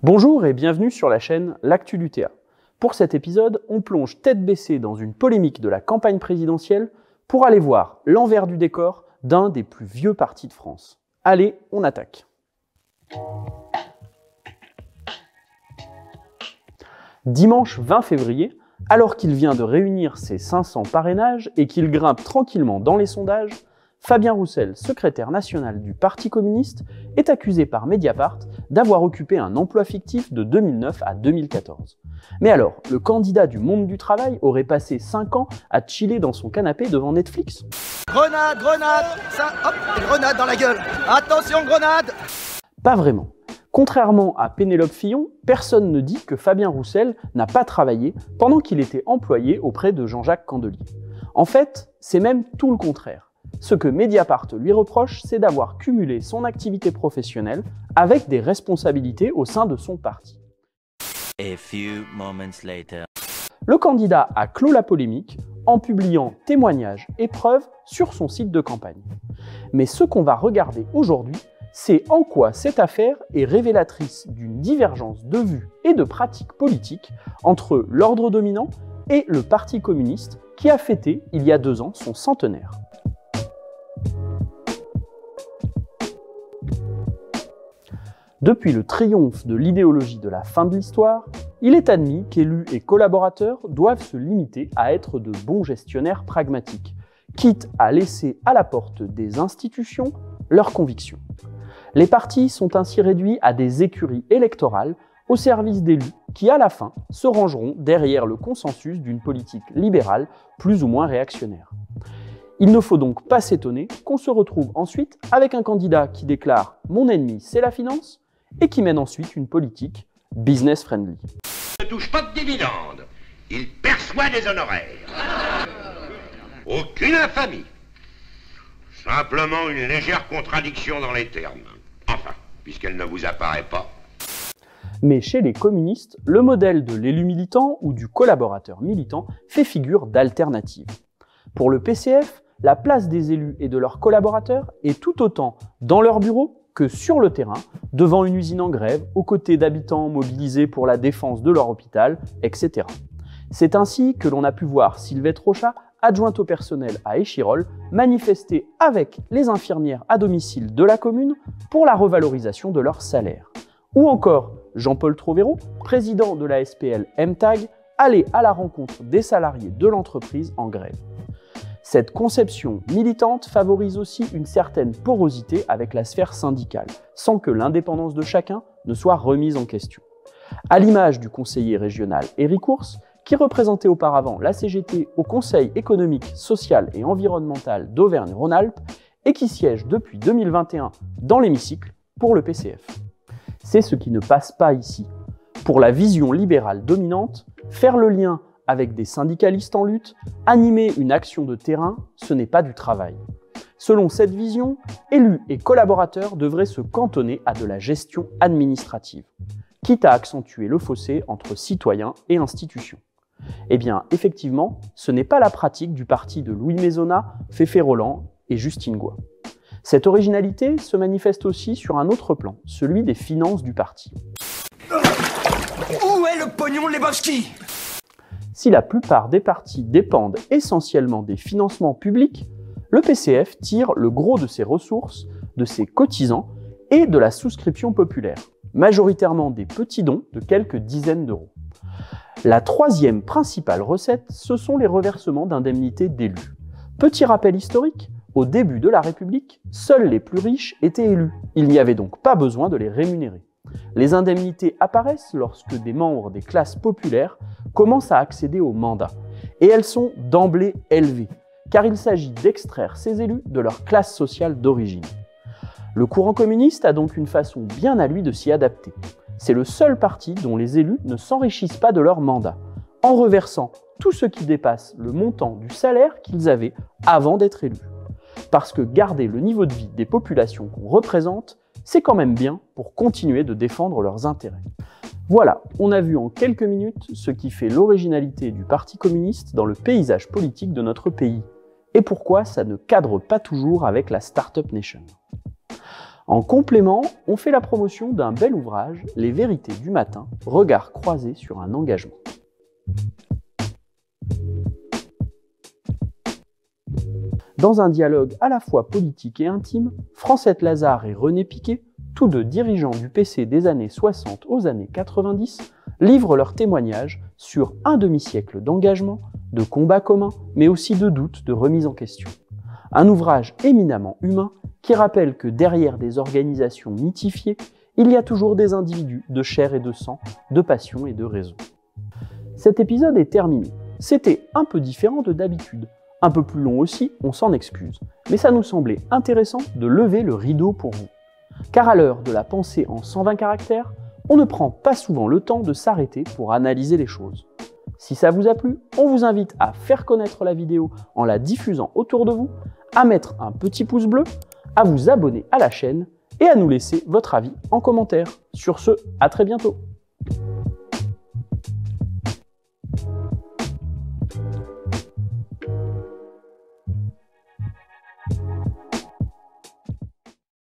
Bonjour et bienvenue sur la chaîne L'Actu du TA. Pour cet épisode, on plonge tête baissée dans une polémique de la campagne présidentielle pour aller voir l'envers du décor d'un des plus vieux partis de France. Allez, on attaque. Dimanche 20 février, alors qu'il vient de réunir ses 500 parrainages et qu'il grimpe tranquillement dans les sondages, Fabien Roussel, secrétaire national du Parti communiste, est accusé par Mediapart d'avoir occupé un emploi fictif de 2009 à 2014. Mais alors, le candidat du monde du travail aurait passé 5 ans à chiller dans son canapé devant Netflix? Grenade, grenade, ça, hop, grenade dans la gueule. Attention, grenade! Pas vraiment. Contrairement à Pénélope Fillon, personne ne dit que Fabien Roussel n'a pas travaillé pendant qu'il était employé auprès de Jean-Jacques Candelier. En fait, c'est même tout le contraire. Ce que Mediapart lui reproche, c'est d'avoir cumulé son activité professionnelle avec des responsabilités au sein de son parti. A few moments later. Le candidat a clos la polémique en publiant témoignages et preuves sur son site de campagne. Mais ce qu'on va regarder aujourd'hui, c'est en quoi cette affaire est révélatrice d'une divergence de vues et de pratiques politiques entre l'ordre dominant et le Parti communiste qui a fêté il y a 2 ans son centenaire. Depuis le triomphe de l'idéologie de la fin de l'histoire, il est admis qu'élus et collaborateurs doivent se limiter à être de bons gestionnaires pragmatiques, quitte à laisser à la porte des institutions leurs convictions. Les partis sont ainsi réduits à des écuries électorales au service d'élus qui, à la fin, se rangeront derrière le consensus d'une politique libérale plus ou moins réactionnaire. Il ne faut donc pas s'étonner qu'on se retrouve ensuite avec un candidat qui déclare « Mon ennemi, c'est la finance » et qui mène ensuite une politique business-friendly. Il ne touche pas de dividendes, il perçoit des honoraires. Aucune infamie. Simplement une légère contradiction dans les termes. Enfin, puisqu'elle ne vous apparaît pas. Mais chez les communistes, le modèle de l'élu militant ou du collaborateur militant fait figure d'alternative. Pour le PCF, la place des élus et de leurs collaborateurs est tout autant dans leur bureau que sur le terrain, devant une usine en grève, aux côtés d'habitants mobilisés pour la défense de leur hôpital, etc. C'est ainsi que l'on a pu voir Sylvette Rochat, adjointe au personnel à Échirolles, manifester avec les infirmières à domicile de la commune pour la revalorisation de leur salaire. Ou encore Jean-Paul Trovero, président de la SPL MTAG, aller à la rencontre des salariés de l'entreprise en grève. Cette conception militante favorise aussi une certaine porosité avec la sphère syndicale, sans que l'indépendance de chacun ne soit remise en question. À l'image du conseiller régional Éric Ours, qui représentait auparavant la CGT au Conseil économique, social et environnemental d'Auvergne-Rhône-Alpes et qui siège depuis 2021 dans l'hémicycle pour le PCF. C'est ce qui ne passe pas ici. Pour la vision libérale dominante, faire le lien avec des syndicalistes en lutte, animer une action de terrain, ce n'est pas du travail. Selon cette vision, élus et collaborateurs devraient se cantonner à de la gestion administrative, quitte à accentuer le fossé entre citoyens et institutions. Eh bien, effectivement, ce n'est pas la pratique du parti de Louis Maisonnat, Féfé Roland et Justine Goy. Cette originalité se manifeste aussi sur un autre plan, celui des finances du parti. Où est le pognon de Lebowski? Si la plupart des partis dépendent essentiellement des financements publics, le PCF tire le gros de ses ressources, de ses cotisants et de la souscription populaire, majoritairement des petits dons de quelques dizaines d'euros. La troisième principale recette, ce sont les reversements d'indemnités d'élus. Petit rappel historique, au début de la République, seuls les plus riches étaient élus. Il n'y avait donc pas besoin de les rémunérer. Les indemnités apparaissent lorsque des membres des classes populaires commencent à accéder au mandat. Et elles sont d'emblée élevées, car il s'agit d'extraire ces élus de leur classe sociale d'origine. Le courant communiste a donc une façon bien à lui de s'y adapter. C'est le seul parti dont les élus ne s'enrichissent pas de leur mandat, en reversant tout ce qui dépasse le montant du salaire qu'ils avaient avant d'être élus. Parce que garder le niveau de vie des populations qu'on représente, c'est quand même bien pour continuer de défendre leurs intérêts. Voilà, on a vu en quelques minutes ce qui fait l'originalité du Parti communiste dans le paysage politique de notre pays, et pourquoi ça ne cadre pas toujours avec la Startup Nation. En complément, on fait la promotion d'un bel ouvrage, Les vérités du matin, regard croisé sur un engagement. Dans un dialogue à la fois politique et intime, Francette Lazare et René Piquet, tous deux dirigeants du PC des années 60 aux années 90, livrent leurs témoignages sur un demi-siècle d'engagement, de combats communs, mais aussi de doutes, de remise en question. Un ouvrage éminemment humain qui rappelle que derrière des organisations mythifiées, il y a toujours des individus de chair et de sang, de passion et de raison. Cet épisode est terminé. C'était un peu différent de d'habitude. Un peu plus long aussi, on s'en excuse. Mais ça nous semblait intéressant de lever le rideau pour vous. Car à l'heure de la pensée en 120 caractères, on ne prend pas souvent le temps de s'arrêter pour analyser les choses. Si ça vous a plu, on vous invite à faire connaître la vidéo en la diffusant autour de vous, à mettre un petit pouce bleu, à vous abonner à la chaîne et à nous laisser votre avis en commentaire. Sur ce, à très bientôt.